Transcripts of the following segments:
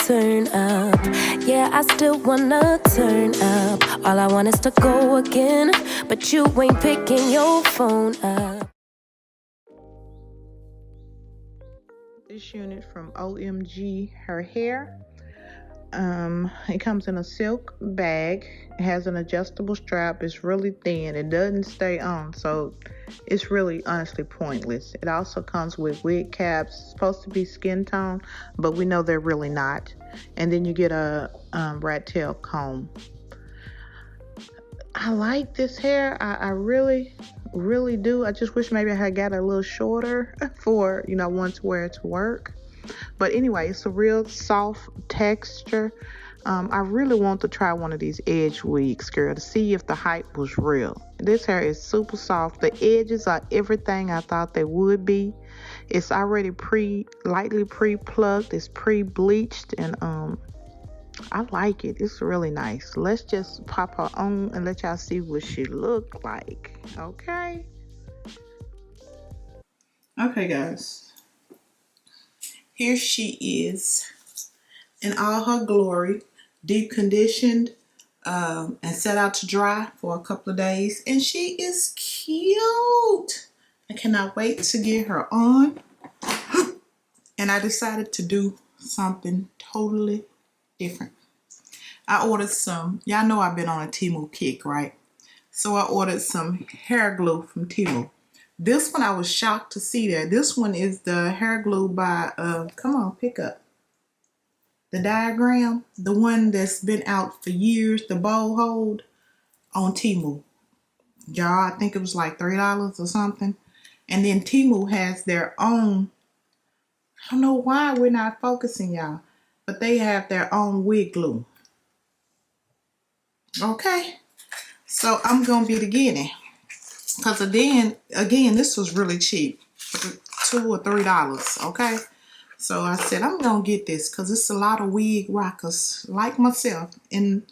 turn up. Yeah, I still wanna turn up. All I want is to go again, but you ain't picking your phone up. This unit from OMGHERHAIR. It comes in a silk bag. It has an adjustable strap. It's really thin. It doesn't stay on, so it's really honestly pointless. It also comes with wig caps. It's supposed to be skin tone, but we know they're really not. And then you get a rat tail comb. I like this hair. I really do. I just wish maybe I had got a little shorter for, one to wear it to work. But anyway, it's a real soft texture. I really want to try one of these edge wigs, girl, to see if the hype was real. This hair is super soft. The edges are everything I thought they would be. It's already lightly pre-plucked. It's pre-bleached, and I like it. It's really nice. Let's just pop her on and let y'all see what she look like. Okay? Okay, guys. Here she is in all her glory, deep conditioned and set out to dry for a couple of days. And she is cute. I cannot wait to get her on. And I decided to do something totally different. I ordered some, y'all know I've been on a Temu kick, right? So I ordered some hair glue from Temu. This one I was shocked to see that. This one is the hair glue by, come on, pick up. The diagram, the one that's been out for years, the bowl hold on Temu. Y'all, I think it was like $3 or something. And then Temu has their own, I don't know why we're not focusing, y'all, but they have their own wig glue. Okay, so I'm going to be the guinea. Because again, this was really cheap, $2 or $3, okay? So I said, I'm going to get this because it's a lot of wig rockers like myself in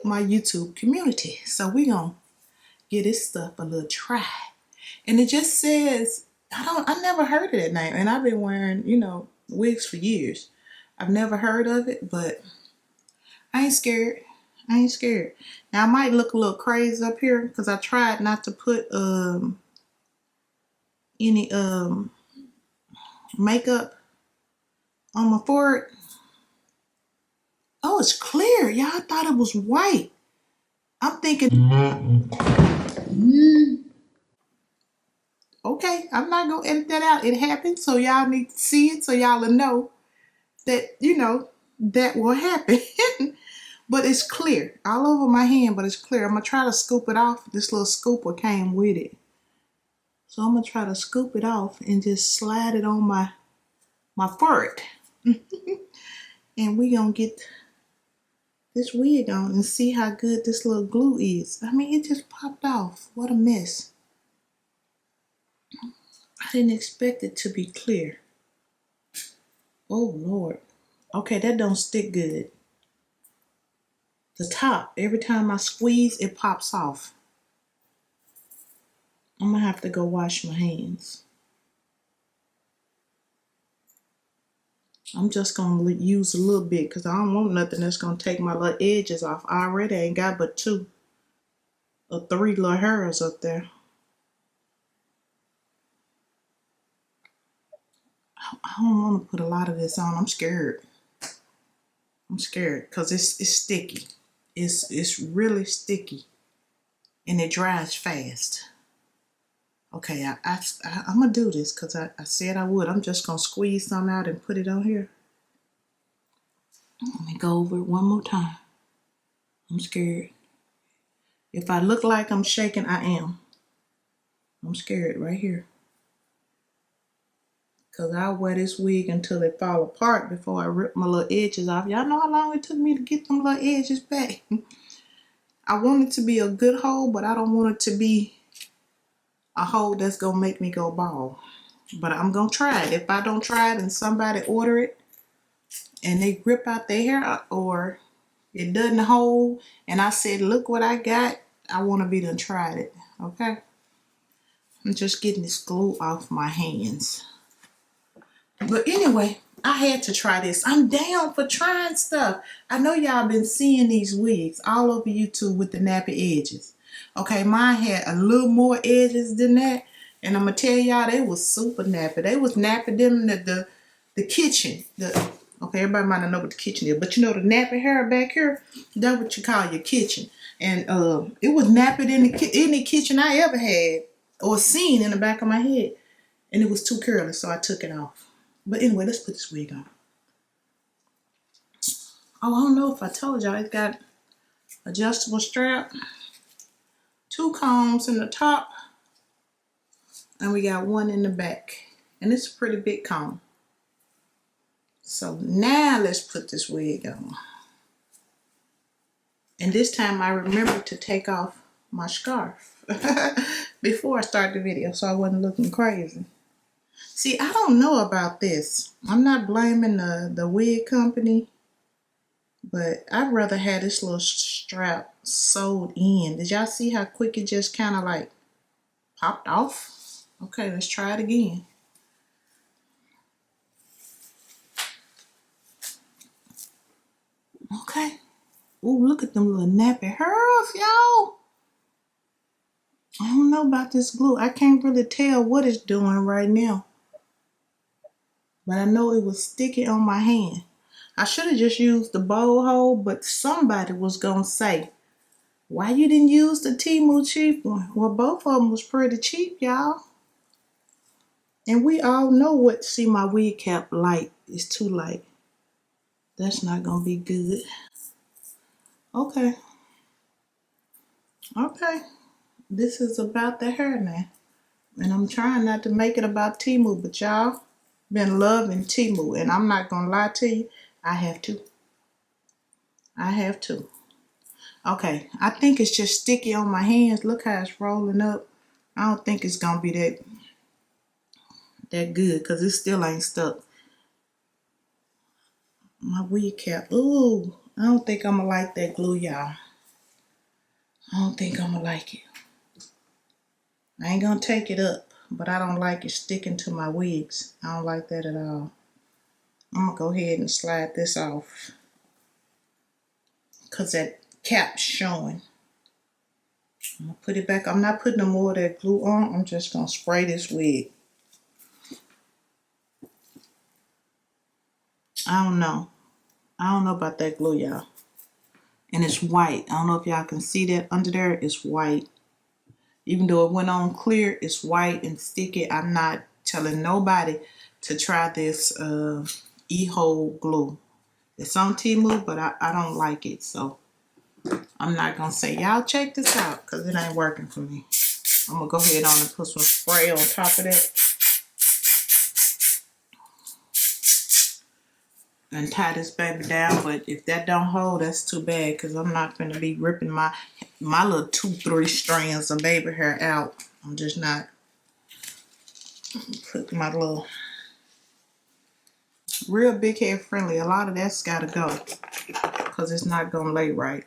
my YouTube community. So we're going to give this stuff a little try. And it just says, I never heard of that name. And I've been wearing, wigs for years. I've never heard of it, but I ain't scared. I ain't scared. Now I might look a little crazy up here because I tried not to put any makeup on my forehead. Oh, it's clear. Y'all thought it was white. I'm thinking, okay, I'm not gonna edit that out. It happened, so y'all need to see it so y'all will know that, that will happen. But it's clear all over my hand, but it's clear. I'm gonna try to scoop it off. This little scooper came with it. So I'm gonna try to scoop it off and just slide it on my forehead. And we gonna get this wig on and see how good this little glue is. I mean, it just popped off. What a mess. I didn't expect it to be clear. Oh, Lord. Okay, that don't stick good. The top, every time I squeeze, it pops off. I'm gonna have to go wash my hands. I'm just gonna use a little bit because I don't want nothing that's gonna take my little edges off. I already ain't got but 2 or 3 little hairs up there. I don't want to put a lot of this on. I'm scared. I'm scared because it's sticky. It's really sticky, and it dries fast. Okay, I'm gonna do this because I said I would. I'm just gonna squeeze some out and put it on here. Let me go over it one more time. I'm scared. If I look like I'm shaking, I am. I'm scared right here. Because I'll wear this wig until it fall apart before I rip my little edges off. Y'all know how long it took me to get them little edges back. I want it to be a good hole, but I don't want it to be a hole that's going to make me go bald. But I'm going to try it. If I don't try it and somebody order it and they rip out their hair or it doesn't hold and I said, look what I got, I want to be done tried it. Okay? I'm just getting this glue off my hands. But anyway, I had to try this. I'm down for trying stuff. I know y'all been seeing these wigs all over YouTube with the nappy edges. Okay, mine had a little more edges than that. And I'm going to tell y'all, they was super nappy. They was nappy than the kitchen. Okay, everybody might not know what the kitchen is. But you know the nappy hair back here? That's what you call your kitchen. And it was nappy in any kitchen I ever had or seen in the back of my head. And it was too curly, so I took it off. But anyway, let's put this wig on. Oh, I don't know if I told y'all, it's got adjustable strap, 2 combs in the top, and we got 1 in the back. And it's a pretty big comb. So now let's put this wig on. And this time I remembered to take off my scarf before I start the video so I wasn't looking crazy. See, I don't know about this. I'm not blaming the wig company, but I'd rather have this little strap sewed in. Did y'all see how quick it just kind of like popped off? Okay, let's try it again. Okay. Ooh, look at them little nappy hairs, y'all. I don't know about this glue. I can't really tell what it's doing right now. But I know it was sticky on my hand. I should have just used the bowl hole, but somebody was going to say, why you didn't use the Temu cheap one? Well, both of them was pretty cheap, y'all. And we all know what, see my wig cap light is too light. That's not going to be good. Okay. Okay. This is about the hair now. And I'm trying not to make it about Temu, but y'all been loving Temu. And I'm not going to lie to you, I have to. I have to. Okay, I think it's just sticky on my hands. Look how it's rolling up. I don't think it's going to be that good because it still ain't stuck. My wig cap. Ooh, I don't think I'm going to like that glue, y'all. I don't think I'm going to like it. I ain't going to take it up, but I don't like it sticking to my wigs. I don't like that at all. I'm going to go ahead and slide this off because that cap's showing. I'm going to put it back. I'm not putting no more of that glue on. I'm just going to spray this wig. I don't know. I don't know about that glue, y'all. And it's white. I don't know if y'all can see that under there. It's white. Even though it went on clear, it's white and sticky. I'm not telling nobody to try this e-hole glue. It's on Temu, but I don't like it. So I'm not going to say, y'all check this out because it ain't working for me. I'm going to go ahead on and put some spray on top of that. And tie this baby down, but if that don't hold, that's too bad because I'm not going to be ripping my little 2-3 strands of baby hair out. I'm just not. Put my little real big hair friendly. A lot of that's got to go because it's not going to lay right.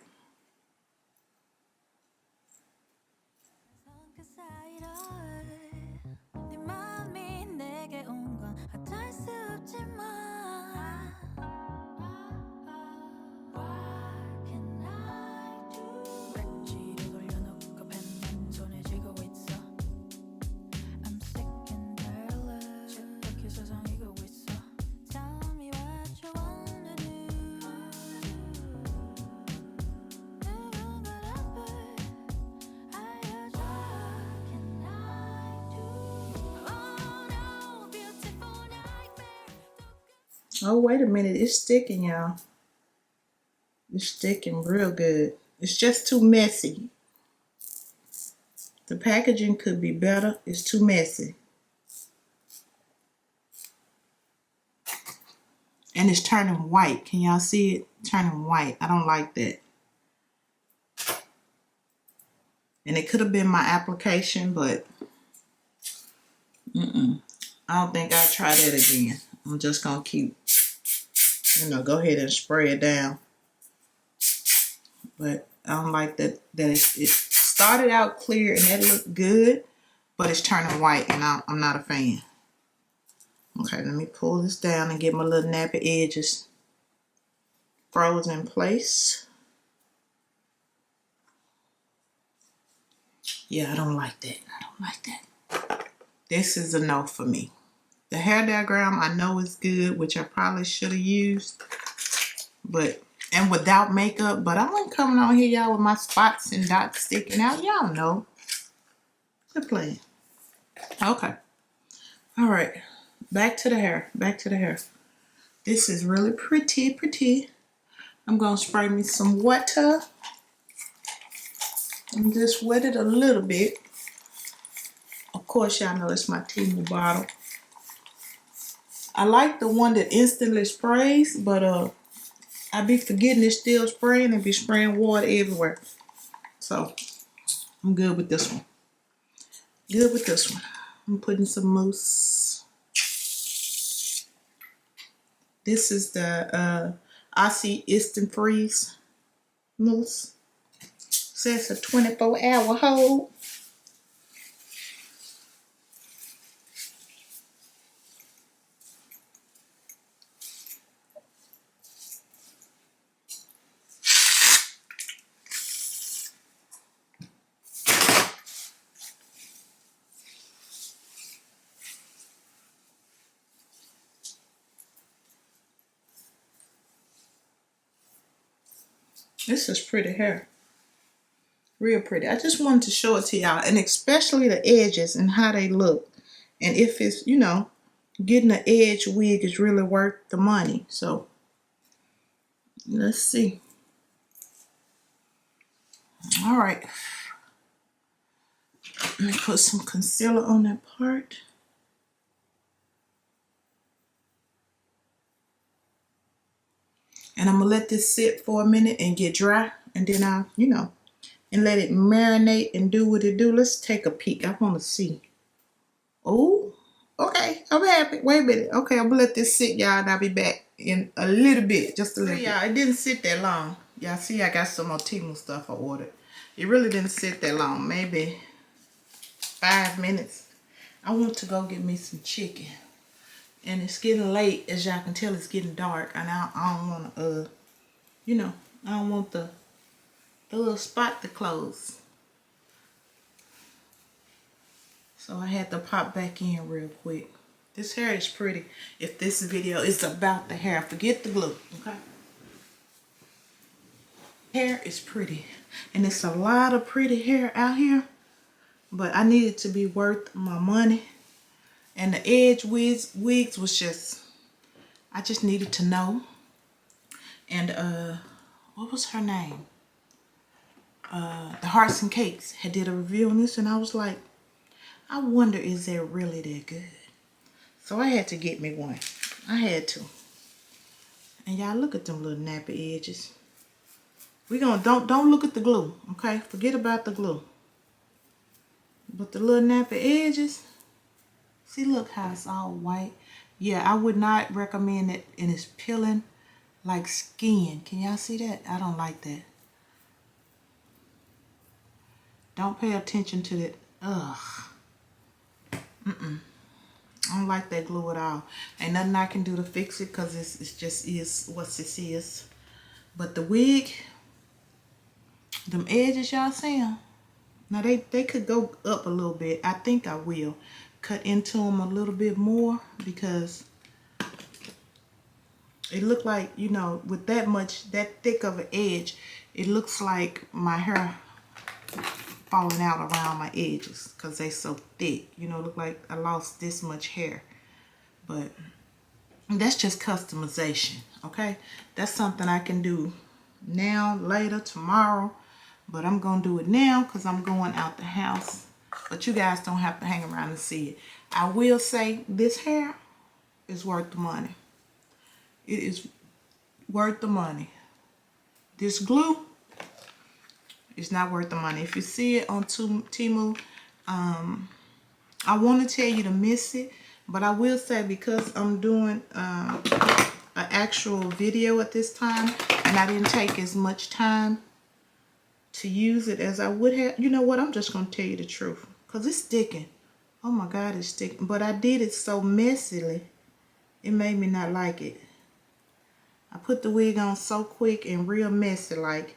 Oh, wait a minute. It's sticking, y'all. It's sticking real good. It's just too messy. The packaging could be better. It's too messy. And it's turning white. Can y'all see it? Turning white. I don't like that. And it could have been my application, but I don't think I'll try that again. I'm just going to keep, go ahead and spray it down. But I don't like that it started out clear and that looked good, but it's turning white and I'm not a fan. Okay, let me pull this down and get my little nappy edges frozen in place. Yeah, I don't like that. I don't like that. This is a no for me. The hair diagram I know is good, which I probably should have used, and without makeup, but I wasn't coming on here, y'all, with my spots and dots sticking out. Y'all know. Good plan. Okay. All right. Back to the hair. Back to the hair. This is really pretty, pretty. I'm going to spray me some water and just wet it a little bit. Of course, y'all know it's my Temu bottle. I like the one that instantly sprays, but I be forgetting it's still spraying and be spraying water everywhere. So, I'm good with this one. Good with this one. I'm putting some mousse. This is the Aussie Instant Freeze mousse. Says a 24-hour hold. This is pretty hair. Real pretty. I just wanted to show it to y'all, and especially the edges and how they look. And if it's, you know, getting an edge wig is really worth the money. So, let's see. All right. Let me put some concealer on that part. And I'm going to let this sit for a minute and get dry. And then I'll, you know, and let it marinate and do what it do. Let's take a peek. I want to see. Oh, okay. I'm happy. Wait a minute. Okay, I'm going to let this sit, y'all, and I'll be back in a little bit. Just a little bit. Y'all, it didn't sit that long. Y'all see I got some more Temu stuff I ordered. It really didn't sit that long. Maybe 5 minutes. I want to go get me some chicken. And it's getting late. As y'all can tell, it's getting dark. And I don't want to, you know, I don't want the little spot to close. So I had to pop back in real quick. This hair is pretty. If this video is about the hair, forget the glue, okay? Hair is pretty. And it's a lot of pretty hair out here. But I need it to be worth my money. And the edge wigs was just, I just needed to know. And what was her name? The Hearts and Cakes had did a review on this, and I was like, I wonder, is that really that good? So I had to get me one. I had to. And y'all, look at them little nappy edges. We gonna don't look at the glue, okay? Forget about the glue. But the little nappy edges, see, look how it's all white. Yeah, I would not recommend it, and it's peeling like skin. Can y'all see that? I don't like that. Don't pay attention to that. Ugh. I don't like that glue at all. Ain't nothing I can do to fix it, because it's just is what this is. But the wig, them edges, y'all see them? Now they could go up a little bit. I think I will cut into them a little bit more, because it looked like, you know, with that thick of an edge, it looks like my hair falling out around my edges, because they so thick. You know, look like I lost this much hair. But that's just customization, okay? That's something I can do now, later, tomorrow. But I'm going to do it now because I'm going out the house. But you guys don't have to hang around and see it. I will say this hair is worth the money. It is worth the money. This glue is not worth the money. If you see it on Temu, I want to tell you to miss it. But I will say, because I'm doing an actual video at this time, and I didn't take as much time to use it as I would have. You know what? I'm just going to tell you the truth. Because it's sticking. Oh my God, it's sticking. But I did it so messily it made me not like it. I put the wig on so quick and real messy, like,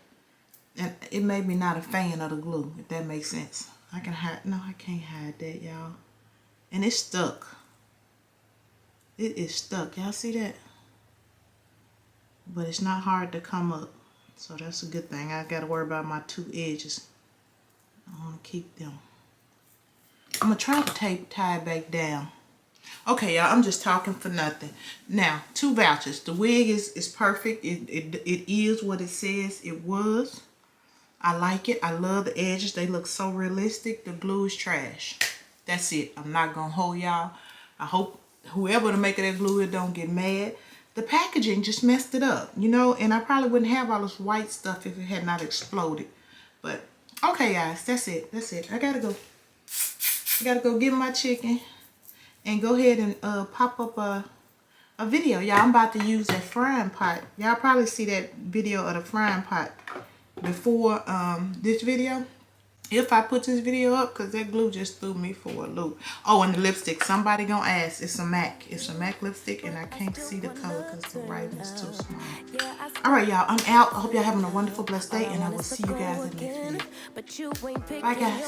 and it made me not a fan of the glue, if that makes sense. I can hide, no, I can't hide that, y'all. And it's stuck. It is stuck, y'all see that? But it's not hard to come up, so that's a good thing. I gotta worry about my two edges. I wanna keep them. I'm gonna try to tie it back down. Okay, y'all, I'm just talking for nothing. Now, 2 vouchers. The wig is perfect. It is what it says it was. I like it. I love the edges. They look so realistic. The glue is trash. That's it. I'm not going to hold y'all. I hope whoever the maker of that glue, it don't get mad. The packaging just messed it up, you know, and I probably wouldn't have all this white stuff if it had not exploded. But, okay, guys, that's it. That's it. I got to go. I got to go get my chicken and go ahead and pop up a video. Y'all, I'm about to use that frying pot. Y'all probably see that video of the frying pot before this video. If I put this video up, because that glue just threw me for a loop. Oh, and the lipstick. Somebody gonna ask. It's a MAC. It's a MAC lipstick, and I can't see the color because the writing is too small. Alright, y'all. I'm out. I hope y'all having a wonderful, blessed day, and I will see you guys in the next video. Bye, guys.